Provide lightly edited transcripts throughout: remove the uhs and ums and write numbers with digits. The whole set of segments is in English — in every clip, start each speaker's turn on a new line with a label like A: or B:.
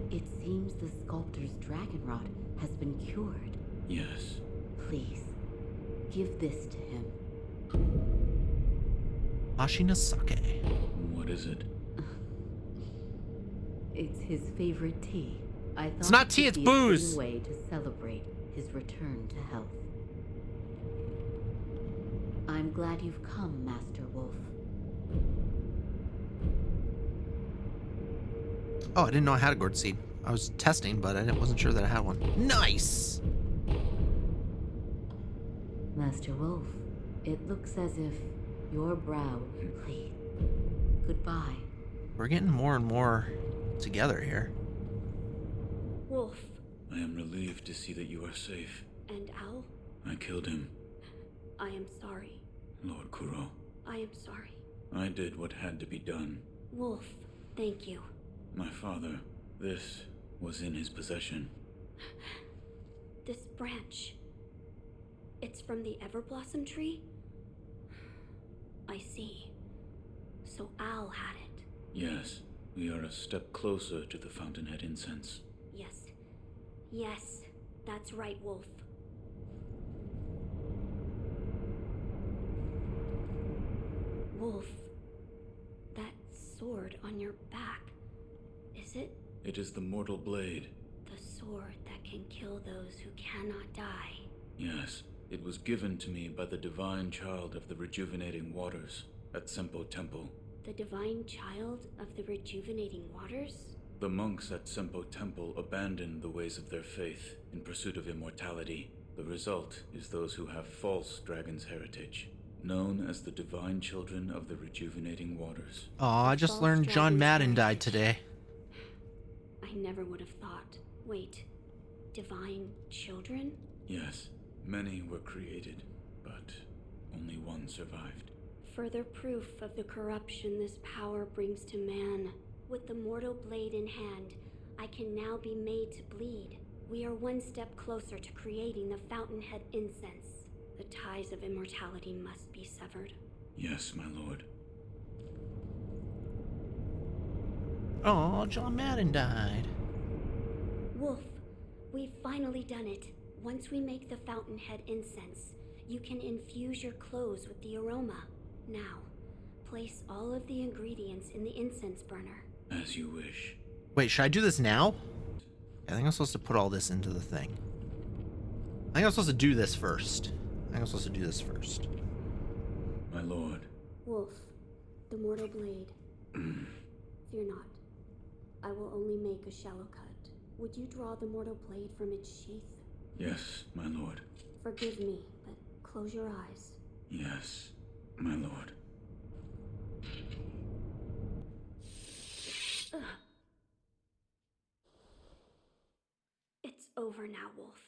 A: It seems the sculptor's dragon rot has been cured.
B: Yes.
A: Please, give this to him.
C: Ashina Sake.
B: What is it?
A: It's his favorite tea. I thought
C: It's not tea, it's
A: it would be a
C: booze.
A: fitting way to celebrate his return to health. I'm glad you've come, Master Wolf.
C: Oh, I didn't know I had a gourd seed. I was testing, but I wasn't sure that I had one. Nice!
A: Master Wolf, it looks as if your brow will plead. Goodbye.
C: We're getting more and more together here.
D: Wolf.
B: I am relieved to see that you are safe.
D: And Owl?
B: I killed him.
D: I am sorry.
B: Lord Kuro.
D: I am sorry.
B: I did what had to be done.
D: Wolf, thank you.
B: My father, this was in his possession.
D: This branch. It's from the Everblossom tree? I see. So Owl had it.
B: Yes, we are a step closer to the Fountainhead incense.
D: Yes. Yes, that's right, Wolf. Wolf, that sword on your back, is it?
B: It is the mortal blade.
D: The sword that can kill those who cannot die.
B: Yes, it was given to me by the divine child of the rejuvenating waters at Senpo Temple.
D: The divine child of the rejuvenating waters?
B: The monks at Senpo Temple abandoned the ways of their faith in pursuit of immortality. The result is those who have false dragon's heritage, known as the divine children of the rejuvenating waters.
C: Oh, I just learned John Madden died today.
D: I never would have thought. Wait, divine children?
B: Yes, many were created, but only one survived.
D: Further proof of the corruption this power brings to man. With the mortal blade in hand, I can now be made to bleed. We are one step closer to creating the Fountainhead incense. The ties of immortality must be severed.
B: Yes, my lord.
C: Oh, John Madden died.
D: Wolf, we've finally done it. Once we make the Fountainhead incense, you can infuse your clothes with the aroma. Now, place all of the ingredients in the incense burner.
B: As you wish.
C: Wait, should I do this now? I think I'm supposed to put all this into the thing. I think I'm supposed to do this first.
B: My lord.
D: Wolf, the mortal blade. Fear not. I will only make a shallow cut. Would you draw the mortal blade from its sheath?
B: Yes, my lord.
D: Forgive me, but close your eyes.
B: Yes, my lord.
D: It's over now, Wolf.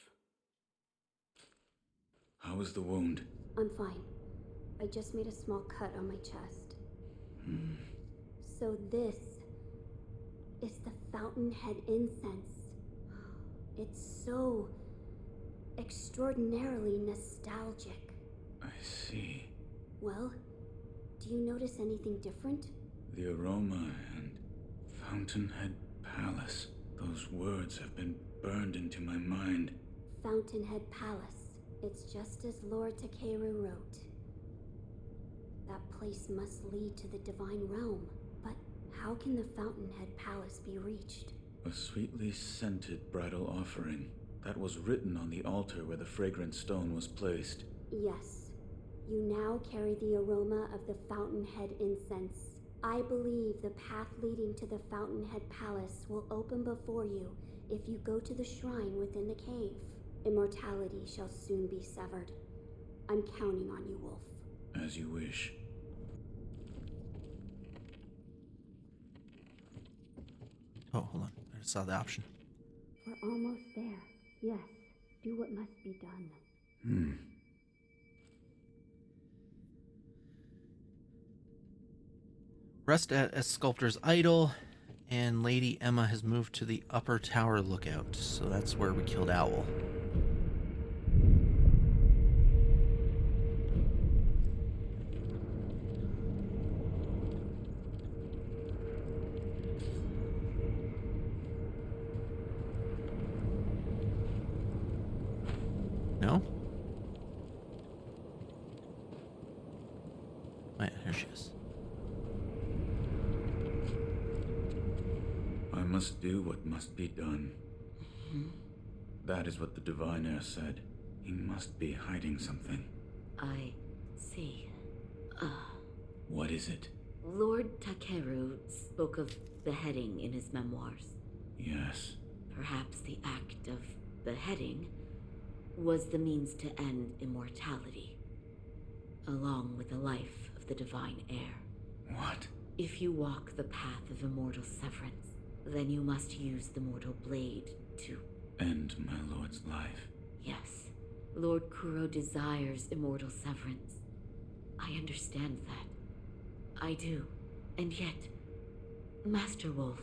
B: How is the wound?
D: I'm fine. I just made a small cut on my chest. So this is the Fountainhead incense. It's so extraordinarily nostalgic.
B: I see.
D: Well, do you notice anything different?
B: The aroma and Fountainhead Palace. Those words have been burned into my mind.
D: Fountainhead Palace. It's just as Lord Takeru wrote. That place must lead to the divine realm. But how can the Fountainhead Palace be reached?
B: A sweetly scented bridal offering. That was written on the altar where the fragrant stone was placed.
D: Yes. You now carry the aroma of the Fountainhead incense. I believe the path leading to the Fountainhead Palace will open before you if you go to the shrine within the cave. Immortality shall soon be severed. I'm counting on you, Wolf.
B: As you wish.
C: Oh, hold on. I just saw the option.
D: We're almost there. Yes, do what must be done.
C: Rest at a sculptor's idol, and Lady Emma has moved to the upper tower lookout. So that's where we killed Owl. No? Wait, here she is.
B: I must do what must be done. That is what the divine heir said. He must be hiding something.
A: I see.
B: What is it?
A: Lord Takeru spoke of beheading in his memoirs.
B: Yes.
A: Perhaps the act of beheading was the means to end immortality, along with the life of the divine heir.
B: What?
A: If you walk the path of immortal severance, then you must use the mortal blade to...
B: End my lord's life.
A: Yes, Lord Kuro desires immortal severance. I understand that. I do. And yet, Master Wolf,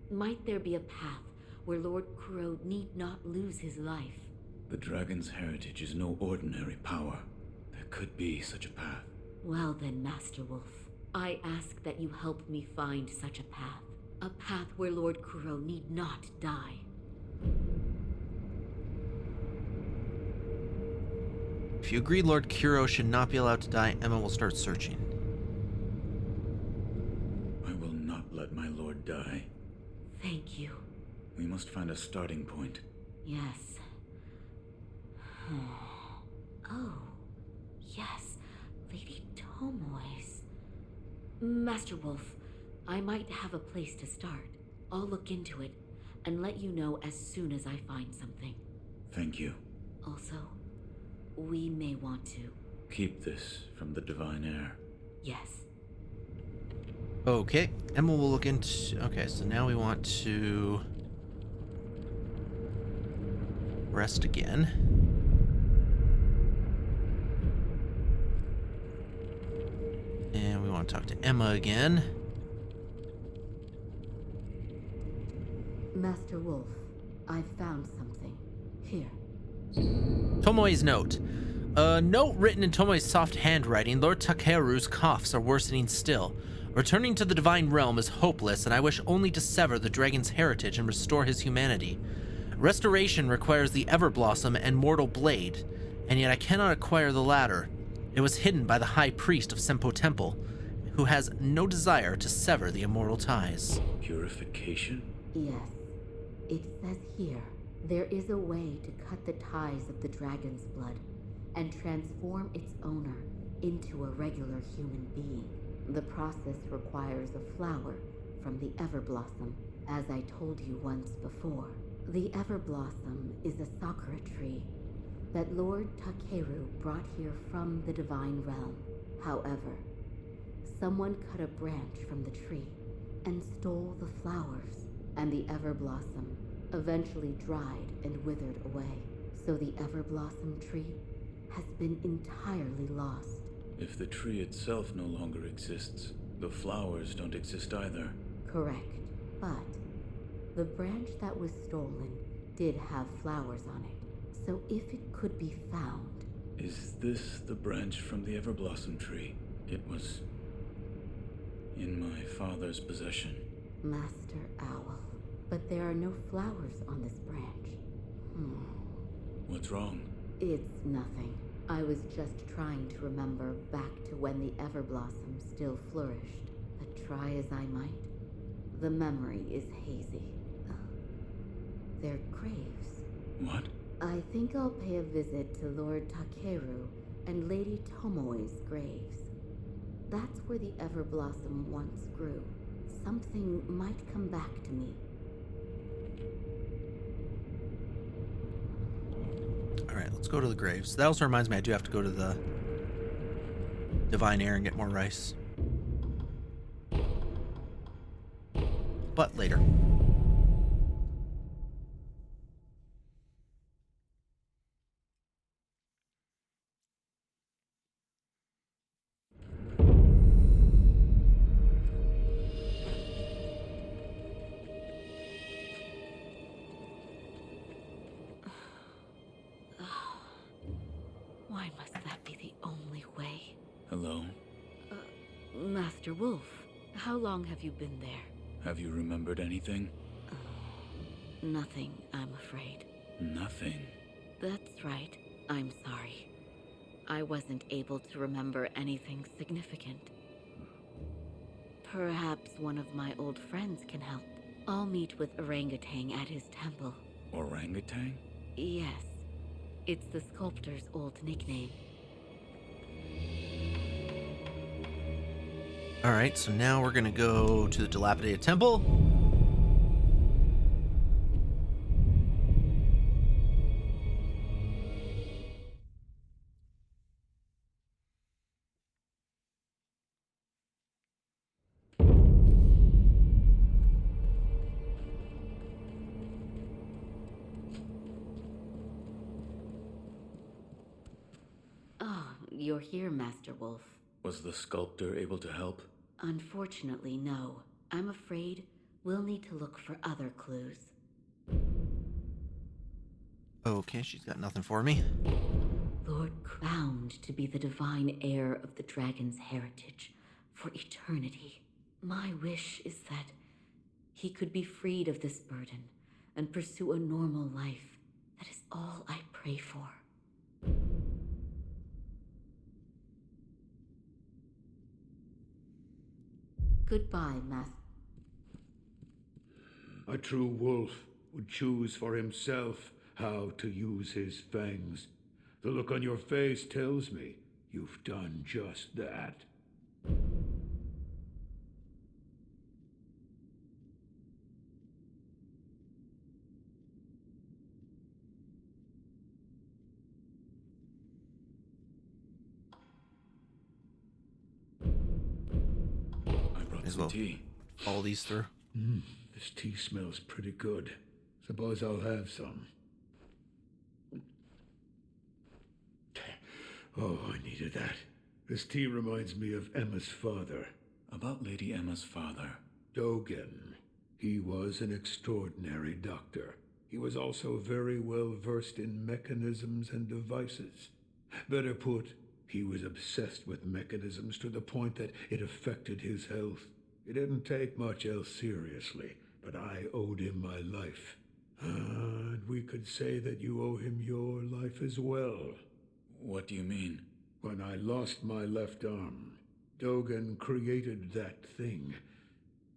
A: might there be a path where Lord Kuro need not lose his life?
B: The dragon's heritage is no ordinary power. There could be such a path.
A: Well then, Master Wolf, I ask that you help me find such a path. A path where Lord Kuro need not die.
C: If you agree Lord Kuro should not be allowed to die, Emma will start searching.
B: I will not let my lord die.
A: Thank you.
B: We must find a starting point.
A: Yes. Oh, yes, Lady Tomoe's. Master Wolf, I might have a place to start. I'll look into it and let you know as soon as I find something.
B: Thank you.
A: Also, we may want to...
B: Keep this from the divine heir.
A: Yes.
C: Okay, Emma will look into... Okay, so now we want to... rest again. And we want to talk to Emma again.
A: Master Wolf, I've found something. Here.
C: Tomoe's note. A note written in Tomoe's soft handwriting. Lord Takeru's coughs are worsening still. Returning to the divine realm is hopeless, and I wish only to sever the dragon's heritage and restore his humanity. Restoration requires the Everblossom and Mortal Blade, and yet I cannot acquire the latter. It was hidden by the High Priest of Senpo Temple, who has no desire to sever the immortal ties.
B: Purification?
A: Yes. It says here, there is a way to cut the ties of the dragon's blood and transform its owner into a regular human being. The process requires a flower from the Everblossom, as I told you once before. The Everblossom is a sakura tree that Lord Takeru brought here from the divine realm. However, someone cut a branch from the tree and stole the flowers, and the Everblossom eventually dried and withered away. So the Everblossom tree has been entirely lost.
B: If the tree itself no longer exists, the flowers don't exist either.
A: Correct. But the branch that was stolen did have flowers on it. So if it could be found...
B: Is this the branch from the Everblossom tree? It was in my father's possession.
A: Master Owl. But there are no flowers on this branch.
B: What's wrong?
A: It's nothing. I was just trying to remember back to when the Everblossom still flourished. But try as I might, the memory is hazy. They're graves.
B: What?
A: I think I'll pay a visit to Lord Takeru and Lady Tomoe's graves. That's where the Everblossom once grew. Something might come back to me.
C: Alright, let's go to the graves. That also reminds me I do have to go to the divine heir and get more rice. But later.
A: Why must that be the only way?
B: Hello?
A: Master Wolf, how long have you been there?
B: Have you remembered anything?
A: Nothing, I'm afraid.
B: Nothing.
A: That's right. I'm sorry. I wasn't able to remember anything significant. Perhaps one of my old friends can help. I'll meet with Orangutan at his temple.
B: Orangutan?
A: Yes, it's the sculptor's old nickname.
C: All right, so now we're gonna go to the dilapidated temple.
A: Oh, you're here, Master Wolf.
B: Was the sculptor able to help?
A: Unfortunately, no. I'm afraid we'll need to look for other clues.
C: Okay, she's got nothing for me.
A: Lord crowned to be the divine heir of the dragon's heritage for eternity. My wish is that he could be freed of this burden and pursue a normal life. That is all I pray for. Goodbye, Master.
E: A true wolf would choose for himself how to use his fangs. The look on your face tells me you've done just that.
B: I brought
C: As
B: some
C: well.
B: tea.
C: All these through.
E: This tea smells pretty good. Suppose I'll have some. Oh, I needed that. This tea reminds me of Emma's father,
B: About Lady Emma's father.
E: Dogen. He was an extraordinary doctor. He was also very well versed in mechanisms and devices. Better put, he was obsessed with mechanisms to the point that it affected his health. He didn't take much else seriously, but I owed him my life. And we could say that you owe him your life as well.
B: What do you mean?
E: When I lost my left arm, Dogen created that thing,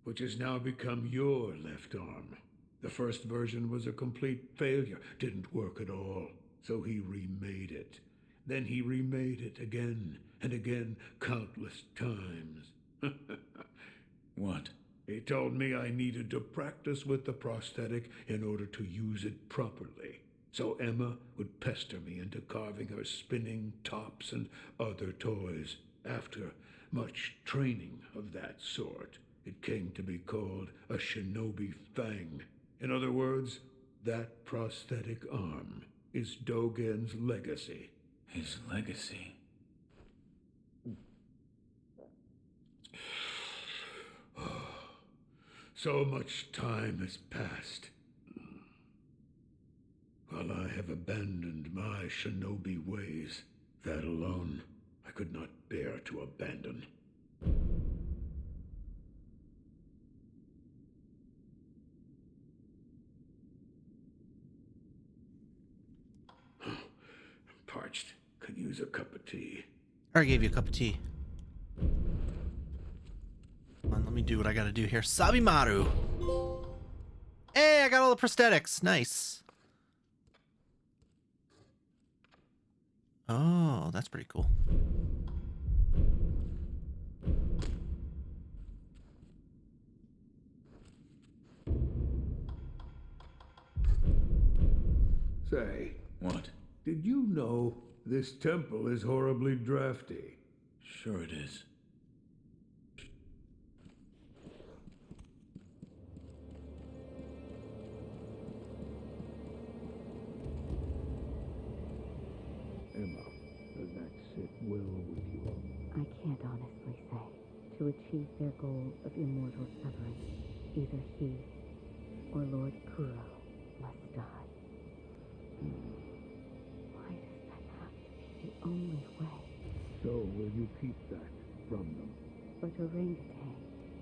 E: which has now become your left arm. The first version was a complete failure, didn't work at all, so he remade it. Then he remade it again and again, countless times.
B: What?
E: He told me I needed to practice with the prosthetic in order to use it properly. So Emma would pester me into carving her spinning tops and other toys. After much training of that sort, it came to be called a shinobi fang. In other words, that prosthetic arm is Dogen's legacy.
B: His legacy.
E: So much time has passed. While I have abandoned my shinobi ways, that alone I could not bear to abandon. I'm parched. Could use a cup of tea.
C: I already gave you a cup of tea. Come on, let me do what I gotta do here. Sabimaru! Hey, I got all the prosthetics. Nice. Oh, that's pretty cool.
E: Say,
B: What?
E: did you know this temple is horribly drafty?
B: Sure it is.
E: Emma, does that sit well with you?
A: I can't honestly say. To achieve their goal of immortal severance, either he or Lord Kuro must die. Why does that have to be the only way?
E: So will you keep that from them?
A: But Orangutan,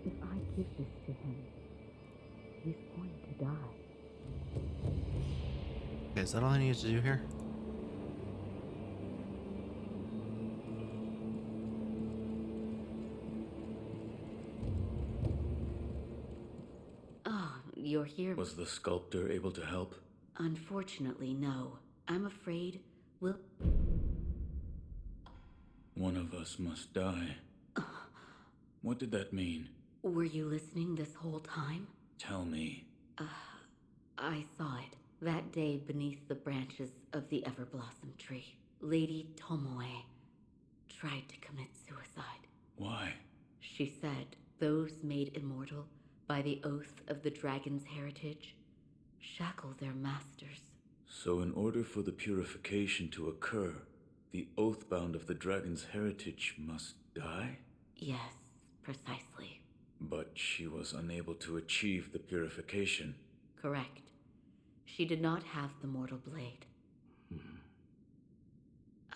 A: if I give this to him, he's going to die.
C: Okay, is that all I need to do here?
A: here.
B: Was the sculptor able to help?
A: Unfortunately, no. I'm afraid we'll...
B: One of us must die. What did that mean?
A: Were you listening this whole time?
B: Tell me.
A: I saw it. That day beneath the branches of the Everblossom tree. Lady Tomoe tried to commit suicide.
B: Why?
A: She said those made immortal by the oath of the dragon's heritage shackle their masters.
B: So in order for the purification to occur, the oathbound of the dragon's heritage must die?
A: Yes, precisely.
B: But she was unable to achieve the purification.
A: Correct. She did not have the mortal blade.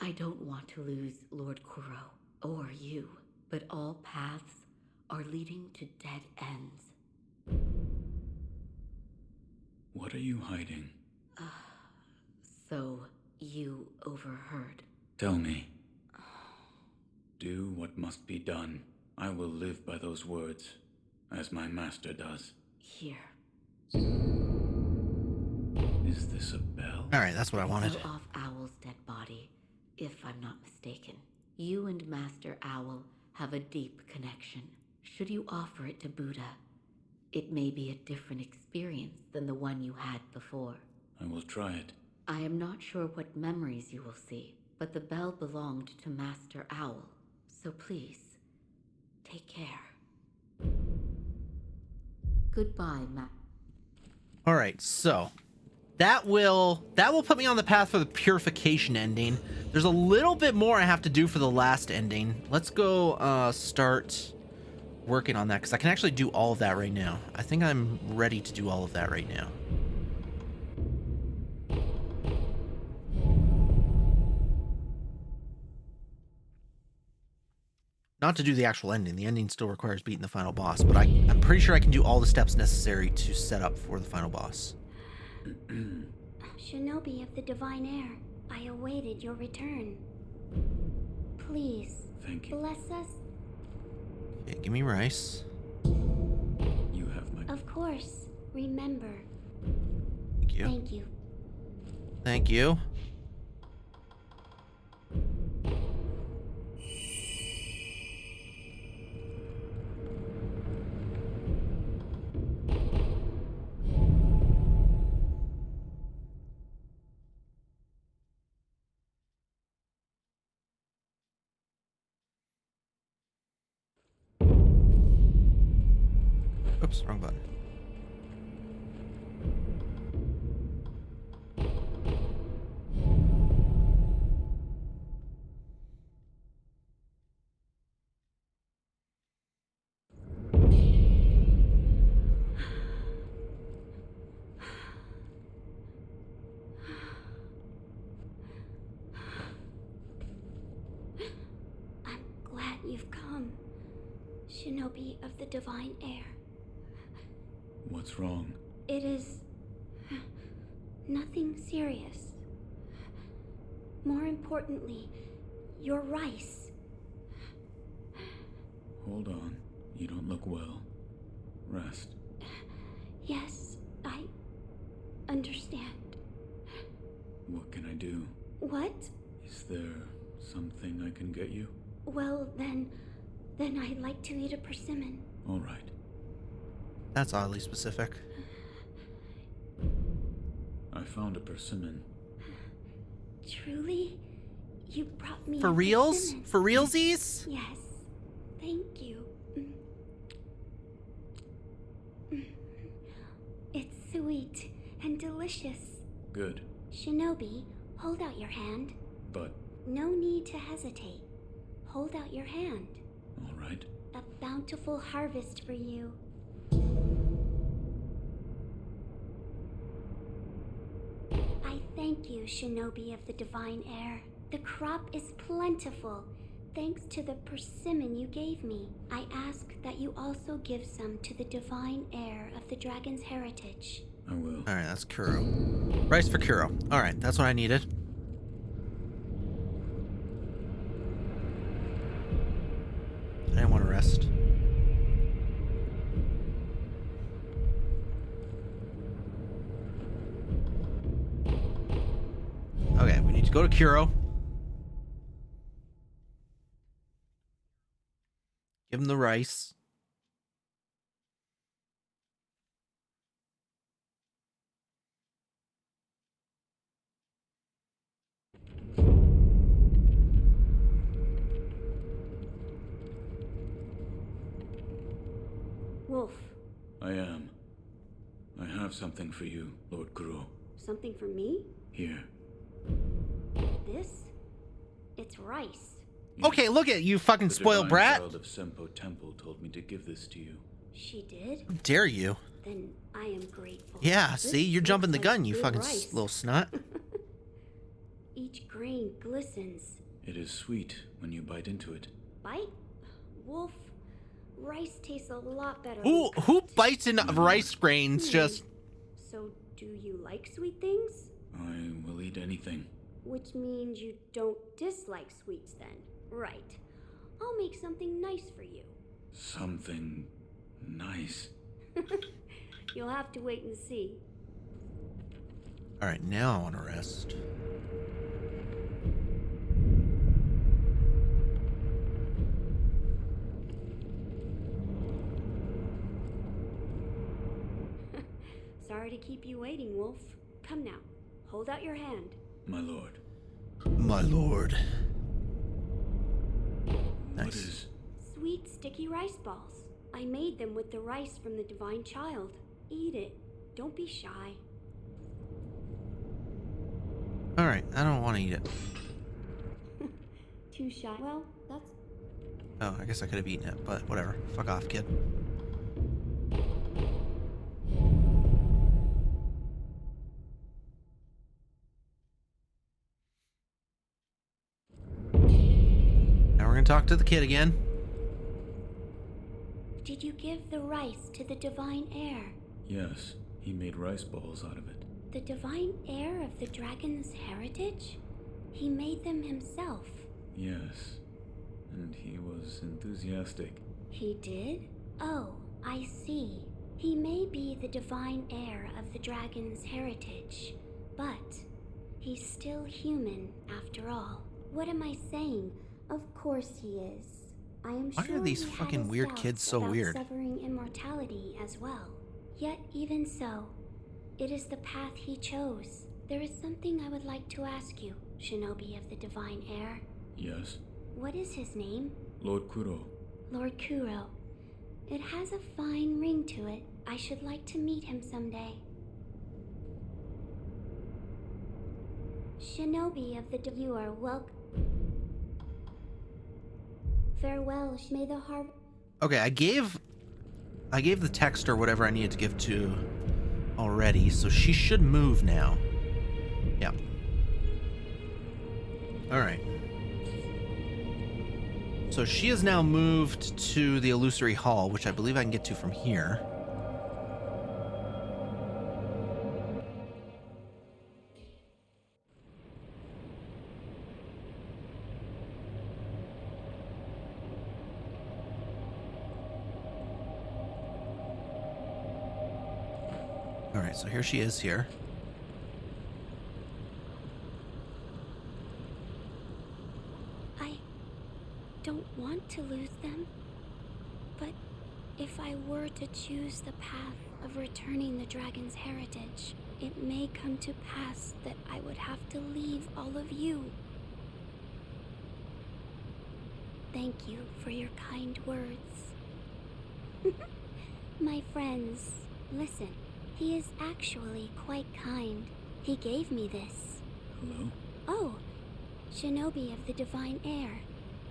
A: I don't want to lose Lord Kuro, or you, but all paths are leading to dead ends.
B: What are you hiding?
A: So, you overheard.
B: Tell me. Do what must be done. I will live by those words, as my master does.
A: Here.
B: Is this a bell?
C: All right, that's what I wanted.
A: Fell off Owl's dead body, if I'm not mistaken. You and Master Owl have a deep connection. Should you offer it to Buddha, it may be a different experience than the one you had before.
B: I will try it.
A: I am not sure what memories you will see, but the bell belonged to Master Owl. So please, take care. Goodbye, Matt.
C: All right, so that will put me on the path for the purification ending. There's a little bit more I have to do for the last ending. Let's go start working on that, because I can actually do all of that right now. I think I'm ready to do all of that right now. Not to do the actual ending. The ending still requires beating the final boss, but I'm pretty sure I can do all the steps necessary to set up for the final boss.
D: Shinobi of the Divine Air, I awaited your return. Please,
B: Thank you.
D: bless us.
C: Okay, give me rice.
B: You have my...
D: Of course, remember.
C: Thank you.
D: Thank you.
C: Thank you. Oops, wrong button.
D: I'm glad you've come, Shinobi of the Divine Air.
B: What's wrong?
D: It is nothing serious. More importantly, your rice.
B: Hold on. You don't look well. Rest.
D: Yes, I understand.
B: What can I do?
D: What?
B: Is there something I can get you?
D: Well, then I'd like to eat a persimmon.
B: All right.
C: That's oddly specific.
B: I found a persimmon.
D: Truly? You brought me
C: For
D: a
C: reals?
D: persimmon.
C: For realsies?
D: Yes. Thank you. It's sweet and delicious.
B: Good.
D: Shinobi, hold out your hand.
B: But,
D: No need to hesitate. Hold out your hand.
B: all right.
D: A bountiful harvest for you. I thank you, Shinobi of the Divine Air. The crop is plentiful, thanks to the persimmon you gave me. I ask that you also give some to the Divine Air of the Dragon's Heritage.
B: I will.
C: All right, that's Kuro. Rice for Kuro. All right, that's what I needed. I didn't want to rest. Go to Kuro. Give him the rice.
D: Wolf,
B: I am. I have something for you, Lord Kuro.
D: something for me?
B: Here.
D: This? It's rice.
C: Okay, look at you, fucking
B: The
C: spoiled
B: divine
C: brat.
B: child of Senpo Temple told me to give this to you.
D: She did?
C: How dare you?
D: Then I am grateful.
C: Yeah,
D: This
C: see, you're
D: looks
C: jumping the
D: like
C: gun, you
D: good
C: fucking
D: rice.
C: little snot.
D: Each grain glistens.
B: It is sweet when you bite into it.
D: Bite? Wolf, rice tastes a lot better.
C: Who
D: when
C: who
D: cooked.
C: bites into rice grains? Just
D: So, do you like sweet things?
B: I will eat anything.
D: Which means you don't dislike sweets then. Right. I'll make something nice for you.
B: Something nice.
D: You'll have to wait and see.
C: all right. Now I want to rest.
D: Sorry to keep you waiting, Wolf. Come now. Hold out your hand.
B: My lord.
C: My lord.
B: What
C: Nice.
B: is...
D: Sweet, sticky rice balls. I made them with the rice from the divine child. Eat it. Don't be shy.
C: All right. I don't want to eat it.
D: Too shy? Well, that's...
C: Oh, I guess I could have eaten it, but whatever. Fuck off, kid. Now we're gonna talk to the kid again.
D: Did you give the rice to the divine heir?
B: Yes, he made rice balls out of it.
D: The divine heir of the dragon's heritage? He made them himself.
B: Yes, and he was enthusiastic.
D: He did? Oh, I see. He may be the divine heir of the dragon's heritage, but he's still human after all. What am I saying? Of course he is. I am
C: Why are
D: sure
C: these
D: he had
C: fucking
D: his
C: weird
D: doubts
C: kids so
D: about
C: weird?
D: severing immortality as well. Yet even so, it is the path he chose. There is something I would like to ask you, Shinobi of the divine heir.
B: Yes,
D: What is his name?
B: Lord Kuro.
D: Lord Kuro. It has a fine ring to it. I should like to meet him someday. Shinobi of the you are welcome. Farewell, may the harv...
C: Okay, I gave the text or whatever I needed to give to already, so she should move now. Yeah. All right. So she has now moved to the illusory hall, which I believe I can get to from here. All right, so here she is here.
D: I don't want to lose them. But if I were to choose the path of returning the dragon's heritage, it may come to pass that I would have to leave all of you. Thank you for your kind words. My friends, listen. He is actually quite kind. He gave me this.
B: Hello?
D: Oh, Shinobi of the divine heir.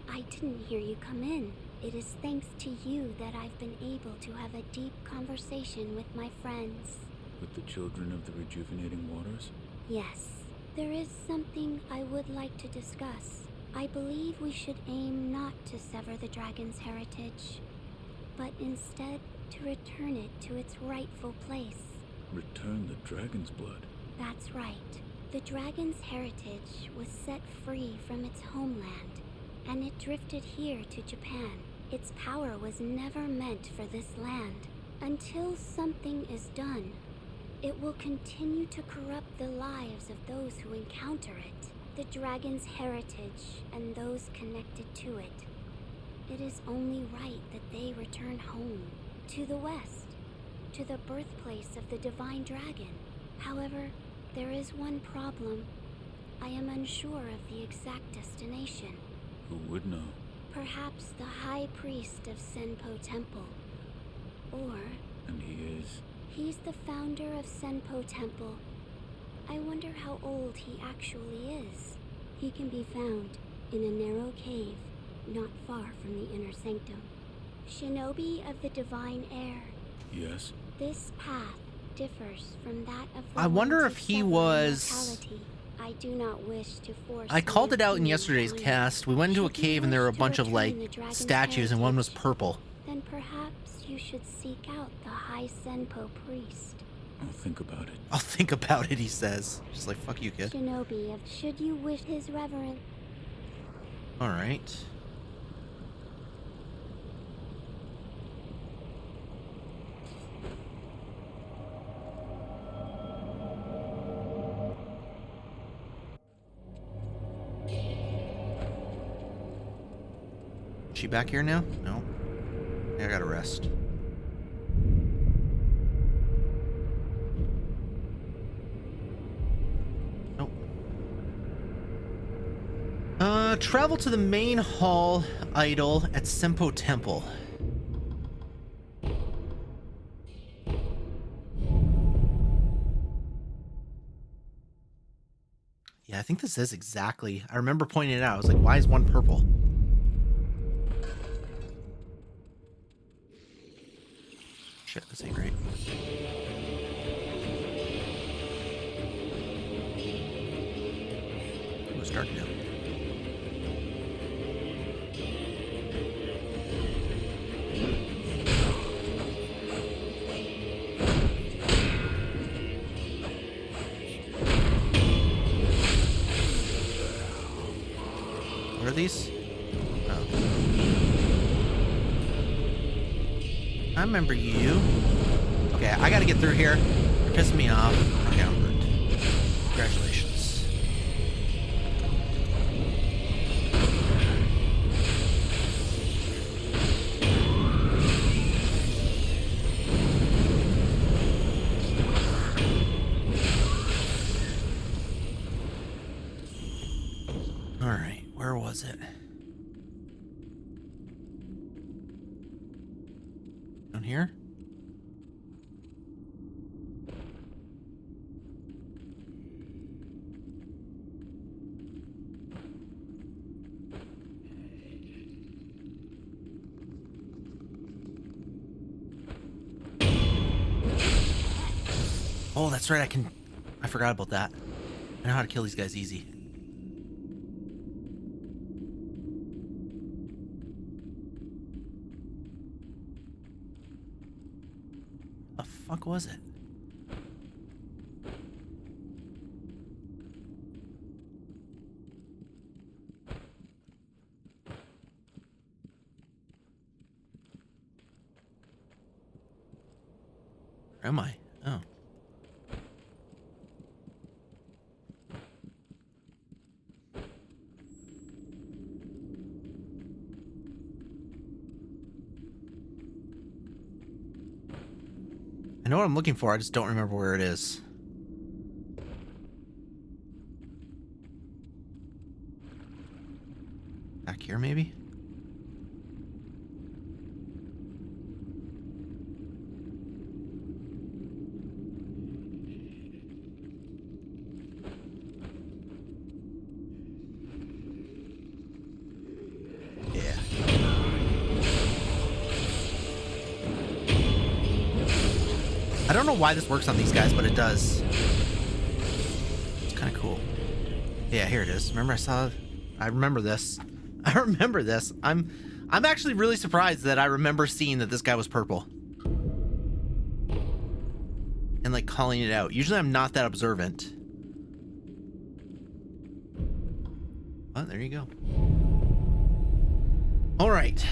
D: I didn't hear you come in. It is thanks to you that I've been able to have a deep conversation with my friends.
B: With the children of the rejuvenating waters?
D: Yes, there is something I would like to discuss. I believe we should aim not to sever the dragon's heritage, but instead to return it to its rightful place.
B: Return the dragon's blood.
D: That's right. The dragon's heritage was set free from its homeland, and it drifted here to Japan. Its power was never meant for this land. Until something is done, it will continue to corrupt the lives of those who encounter it. the dragon's heritage and those connected to it. It is only right that they return home, to the west, to the birthplace of the divine dragon. However, there is one problem. I am unsure of the exact destination.
B: Who would know?
D: Perhaps the high priest of Senpo Temple. Or...
B: And he is?
D: He's the founder of Senpo Temple. I wonder how old he actually is. He can be found in a narrow cave not far from the inner sanctum. Shinobi of the divine air.
B: Yes?
D: This path differs from that of the
C: I wonder
D: ones
C: if
D: of
C: he
D: several
C: was...
D: mortality. I do not wish to force...
C: I called it out in
D: my
C: yesterday's
D: opinion
C: cast. We went into a
D: Should you
C: cave and there were a
D: wish to
C: bunch of,
D: return
C: like,
D: the dragon's
C: statues and one was
D: heritage,
C: purple.
D: Then perhaps you should seek out the High Senpo priest.
B: I'll think about it.
C: I'll think about it, he says. Just like, fuck you, kid.
D: Shinobi of... Should you wish his reverence...
C: Alright. She back here now? No. I gotta rest. Nope. Travel to the main hall idol at Senpo Temple. Yeah, I think this is exactly... I remember pointing it out. I was like, why is one purple? Shit, this ain't right. It was dark now. What are these? Oh. I remember you. Okay, I gotta get through here. You're pissing me off. Okay, I'm good. Congratulations. Alright, where was it? Down here? Oh, that's right, I forgot about that. I know how to kill these guys easy. The fuck was it? Where am I? Oh. I know what I'm looking for, I just don't remember where it is. Back here, maybe? Yeah. I don't know why this works on these guys, but it does. It's kind of cool. Yeah, here it is. Remember I remember this. I remember this. I'm actually really surprised that I remember seeing that this guy was purple. And like calling it out. Usually I'm not that observant. Well, there you go. All right.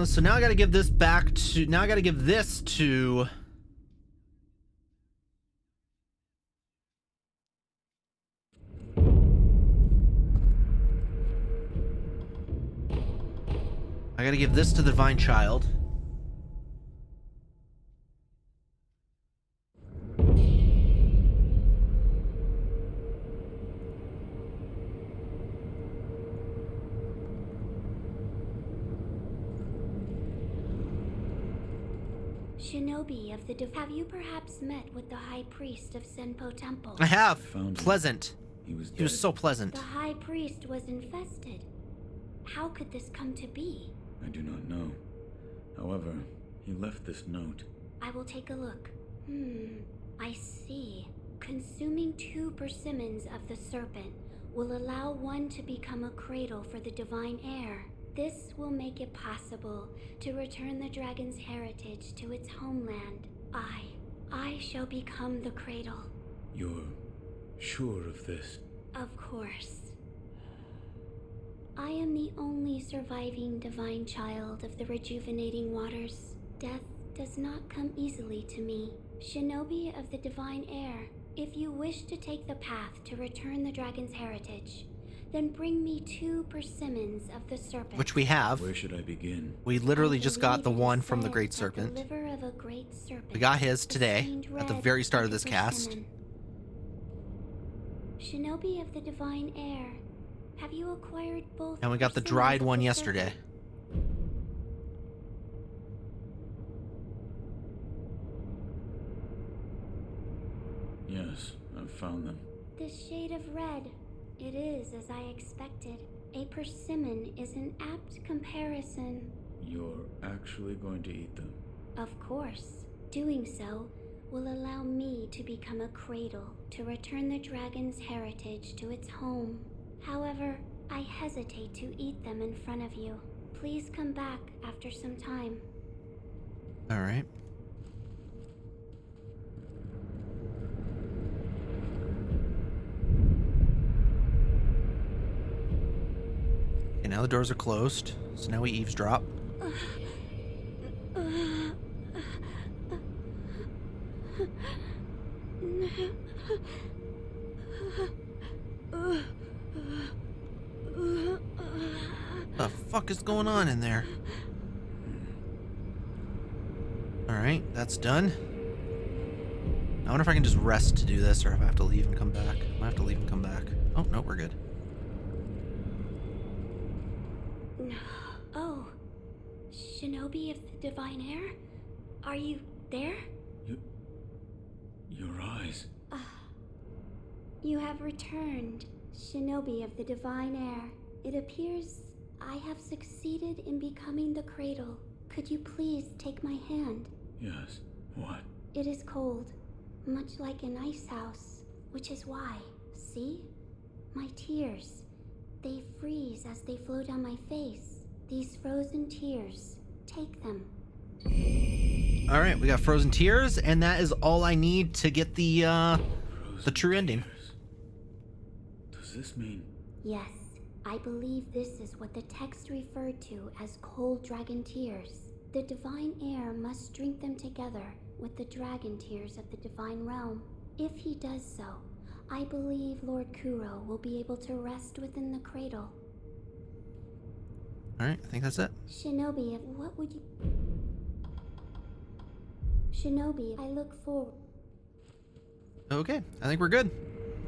C: So now I got to give this back to... Now I got to give this to... I gotta give this to the divine child.
D: Shinobi of the have you perhaps met with the high priest of Senpo Temple?
C: I have.
B: Found him.
C: Pleasant.
B: He was dead.
C: He was so pleasant.
D: The high priest was infested. How could this come to be?
B: I do not know. However, he left this note.
D: I will take a look. I see. Consuming 2 persimmons of the serpent will allow one to become a cradle for the divine heir. This will make it possible to return the dragon's heritage to its homeland. I shall become the cradle.
B: You're sure of this?
D: Of course. I am the only surviving divine child of the rejuvenating waters. Death does not come easily to me. Shinobi of the divine heir, if you wish to take the path to return the dragon's heritage, then bring me 2 persimmons of the serpent.
C: Which we have.
B: Where should I begin?
C: We literally just got the
D: I believe
C: one
D: it is
C: from the
D: said
C: Great
D: that
C: Serpent.
D: The liver of a great serpent
C: We got his
D: is
C: today,
D: stained
C: at the
D: red
C: very start of
D: like a
C: this cast.
D: persimmon. Shinobi of the divine heir, have you acquired both?
C: And we got the
D: persimmons
C: dried
D: of
C: one
D: the
C: yesterday.
D: serpent?
B: Yes, I've found them.
D: This shade of red. It is as I expected. A persimmon is an apt comparison.
B: You're actually going to eat them?
D: Of course. Doing so will allow me to become a cradle to return the dragon's heritage to its home. However, I hesitate to eat them in front of you. Please come back after some time.
C: All right. Okay, now the doors are closed, so now we eavesdrop. The fuck is going on in there? Alright, that's done. I wonder if I can just rest to do this, or if I have to leave and come back. I have to leave and come back. Oh, no, we're good.
D: Oh, Shinobi of the divine heir? Are you there?
B: Your eyes.
D: You have returned, Shinobi of the divine heir. It appears I have succeeded in becoming the cradle. Could you please take my hand?
B: Yes. What?
D: It is cold, much like an ice house, which is why, see? My tears, they freeze as they flow down my face. These frozen tears, take them.
C: Alright, we got frozen tears, and that is all I need to get the true ending.
B: Tears. Does this mean...
D: Yes, I believe this is what the text referred to as cold dragon tears. The divine heir must drink them together with the dragon tears of the divine realm. If he does so, I believe Lord Kuro will be able to rest within the cradle.
C: Alright, I think that's it.
D: Shinobi, what would you... Shinobi, I look forward...
C: Okay, I think we're good.